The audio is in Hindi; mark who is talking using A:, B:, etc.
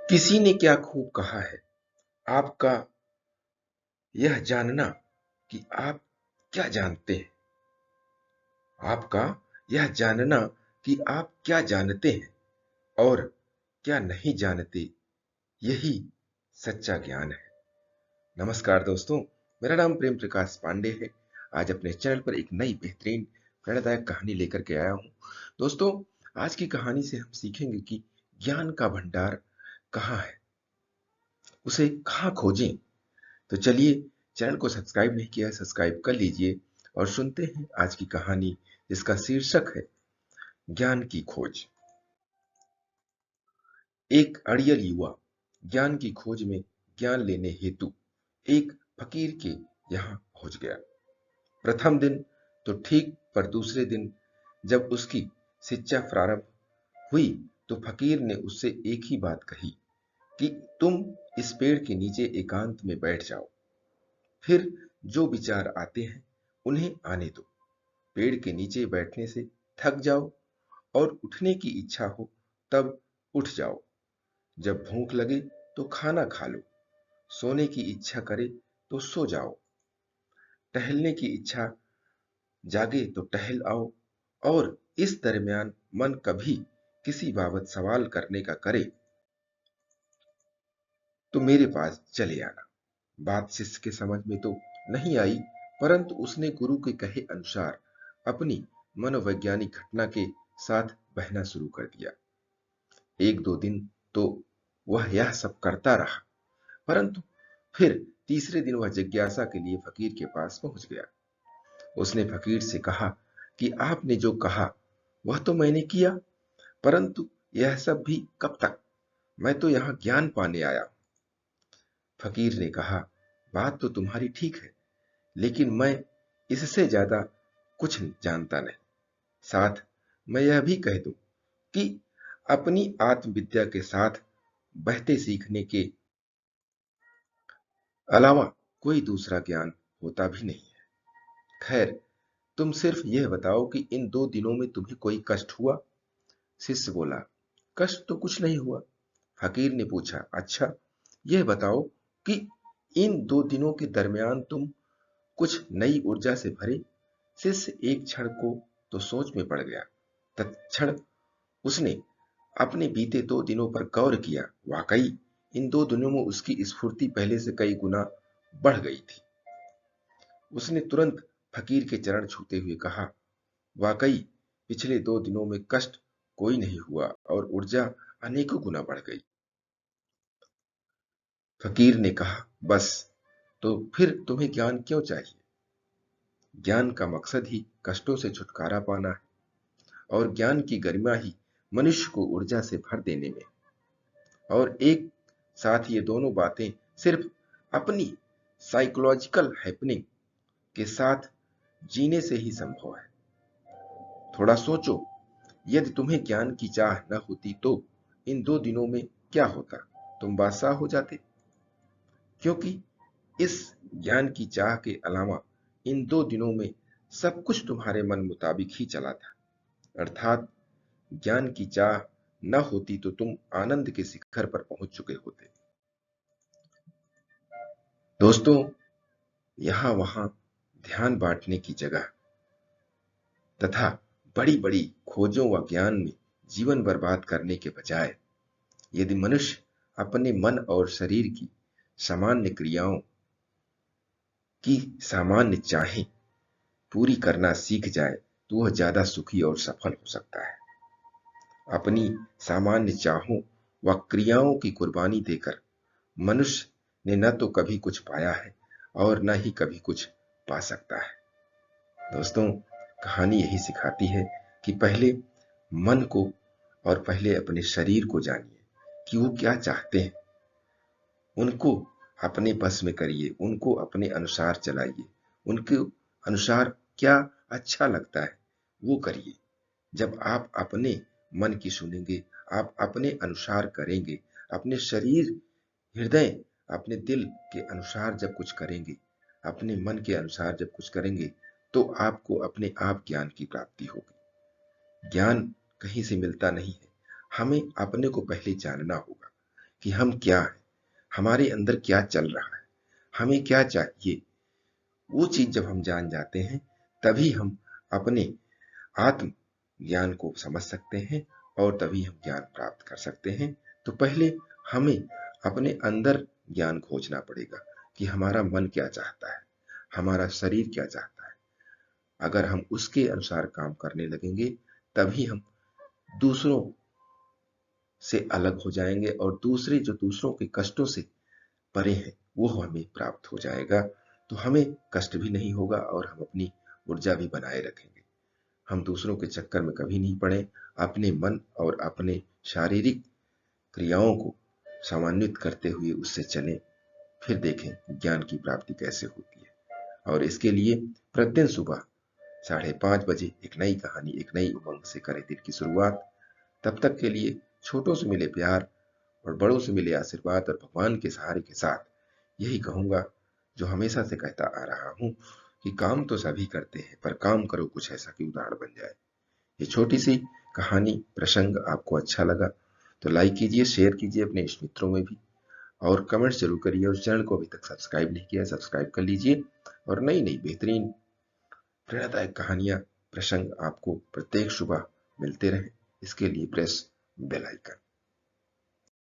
A: किसी ने क्या खूब कहा है, आपका यह जानना कि आप क्या जानते हैं। आपका यह जानना कि आप क्या जानते हैं और क्या नहीं जानते, यही सच्चा ज्ञान है। नमस्कार दोस्तों, मेरा नाम प्रेम प्रकाश पांडे है। आज अपने चैनल पर एक नई बेहतरीन प्रेरणादायक कहानी लेकर के आया हूं। दोस्तों, आज की कहानी से हम सीखेंगे कि ज्ञान का भंडार कहाँ है, उसे कहाँ खोजें। तो चलिए, चैनल को सब्सक्राइब नहीं किया है, सब्सक्राइब कर लीजिए और सुनते हैं आज की कहानी, जिसका शीर्षक है ज्ञान की खोज। एक अड़ियल युवा ज्ञान की खोज में ज्ञान लेने हेतु एक फकीर के यहाँ पहुंच गया। प्रथम दिन तो ठीक, पर दूसरे दिन जब उसकी शिक्षा प्रारंभ हुई तो फकीर ने उससे एक ही बात कही कि तुम इस पेड़ के नीचे एकांत में बैठ जाओ, फिर जो विचार आते हैं उन्हें आने दो। पेड़ के नीचे बैठने से थक जाओ और उठने की इच्छा हो तब उठ जाओ। जब भूख लगे तो खाना खा लो, सोने की इच्छा करे तो सो जाओ, टहलने की इच्छा जागे तो टहल आओ, और इस दरमियान मन कभी किसी बाबत सवाल करने का करे तो मेरे पास चले आना। बात शिष्य के समझ में तो नहीं आई, परंतु उसने गुरु के कहे अनुसार अपनी मनोवैज्ञानिक घटना के साथ बहना शुरू कर दिया। एक दो दिन तो वह यह सब करता रहा, परंतु फिर तीसरे दिन वह जिज्ञासा के लिए फकीर के पास पहुंच गया। उसने फकीर से कहा कि आपने जो कहा वह तो मैंने किया, परंतु यह सब भी कब तक? मैं तो यहां ज्ञान पाने आया। फकीर ने कहा, बात तो तुम्हारी ठीक है, लेकिन मैं इससे ज्यादा कुछ जानता नहीं। साथ मैं यह भी कह दूं कि अपनी आत्मविद्या के साथ बहते सीखने के अलावा कोई दूसरा ज्ञान होता भी नहीं है। खैर, तुम सिर्फ यह बताओ कि इन 2 दिनों में तुम्हें कोई कष्ट हुआ? शिष्य बोला, कष्ट तो कुछ नहीं हुआ। फकीर ने पूछा, अच्छा यह बताओ कि इन 2 दिनों के दरमियान तुम कुछ नई ऊर्जा से भरे? शिष्य एक क्षण को तो सोच में पड़ गया। तत्क्षण उसने अपने बीते 2 दिनों पर गौर किया। वाकई इन 2 दिनों में उसकी स्फूर्ति पहले से कई गुना बढ़ गई थी। उसने तुरंत फकीर के चरण छूते हुए कहा, वाकई पिछले 2 दिनों में कष्ट कोई नहीं हुआ और ऊर्जा अनेकों गुना बढ़ गई। फकीर ने कहा, बस, तो फिर तुम्हें ज्ञान क्यों चाहिए? ज्ञान का मकसद ही कष्टों से छुटकारा पाना है, और ज्ञान की गरिमा ही मनुष्य को ऊर्जा से भर देने में। और एक साथ ये दोनों बातें सिर्फ अपनी साइकोलॉजिकल हैपनिंग के साथ जीने से ही संभव है। थोड़ा सोचो, यदि तुम्हें ज्ञान की चाह न होती तो इन 2 दिनों में क्या होता? तुम बादशाह हो जाते, क्योंकि इस ज्ञान की चाह के अलावा इन 2 दिनों में सब कुछ तुम्हारे मन मुताबिक ही चला था। अर्थात ज्ञान की चाह न होती तो तुम आनंद के शिखर पर पहुंच चुके होते। दोस्तों, यहां वहां ध्यान बांटने की जगह तथा बड़ी बड़ी खोजों व ज्ञान में जीवन बर्बाद करने के बजाय यदि मनुष्य अपने मन और शरीर की सामान्य क्रियाओं की सामान्य चाहें पूरी करना सीख जाए तो वह ज्यादा सुखी और सफल हो सकता है। अपनी सामान्य चाहों व क्रियाओं की कुर्बानी देकर मनुष्य ने न तो कभी कुछ पाया है और न ही कभी कुछ पा सकता है। दोस्तों, कहानी यही सिखाती है कि पहले मन को और पहले अपने शरीर को जानिए कि वो क्या चाहते हैं। उनको अपने बस में करिए, उनको अपने अनुसार चलाइए, उनके अनुसार क्या अच्छा लगता है वो करिए। जब आप अपने मन की सुनेंगे, आप अपने अनुसार करेंगे, अपने शरीर, हृदय, अपने दिल के अनुसार जब कुछ करेंगे, अपने मन के अनुसार जब कुछ करेंगे, तो आपको अपने आप ज्ञान की प्राप्ति होगी। ज्ञान कहीं से मिलता नहीं है, हमें अपने को पहले जानना होगा कि हम क्या हैं, हमारे अंदर क्या चल रहा है, हमें क्या चाहिए। वो चीज जब हम जान जाते हैं तभी हम अपने आत्म ज्ञान को समझ सकते हैं और तभी हम ज्ञान प्राप्त कर सकते हैं। तो पहले हमें अपने अंदर ज्ञान खोजना पड़ेगा कि हमारा मन क्या चाहता है, हमारा शरीर क्या चाहता है। अगर हम उसके अनुसार काम करने लगेंगे तभी हम दूसरों से अलग हो जाएंगे और दूसरे जो दूसरों के कष्टों से परे हैं वो हमें प्राप्त हो जाएगा। तो हमें कष्ट भी नहीं होगा और हम अपनी ऊर्जा भी बनाए रखेंगे। हम दूसरों के चक्कर में कभी नहीं पड़े, अपने मन और अपने शारीरिक क्रियाओं को समन्वित करते हुए उससे चलें। फिर देखें ज्ञान की प्राप्ति कैसे होती है। और इसके लिए प्रतिदिन सुबह 5:30 बजे एक नई कहानी, एक नई उमंग से करें दिन की शुरुआत। तब तक के लिए छोटों से मिले प्यार और बड़ों से मिले आशीर्वाद और भगवान के सहारे के साथ यही कहूंगा जो हमेशा से कहता आ रहा हूं कि काम तो सभी करते हैं पर काम करो कुछ ऐसा कि उदाहरण बन जाए। ये छोटी सी कहानी प्रसंग आपको अच्छा लगा तो लाइक कीजिए, शेयर कीजिए अपने इष्ट मित्रों में भी और कमेंट्स जरूर करिए। उस चैनल को अभी तक सब्सक्राइब नहीं किया है, सब्सक्राइब कर लीजिए और नई नई बेहतरीन प्रेरणादायक कहानियां प्रसंग आपको प्रत्येक सुबह मिलते रहे। इसके लिए प्रेस बेल आइकन।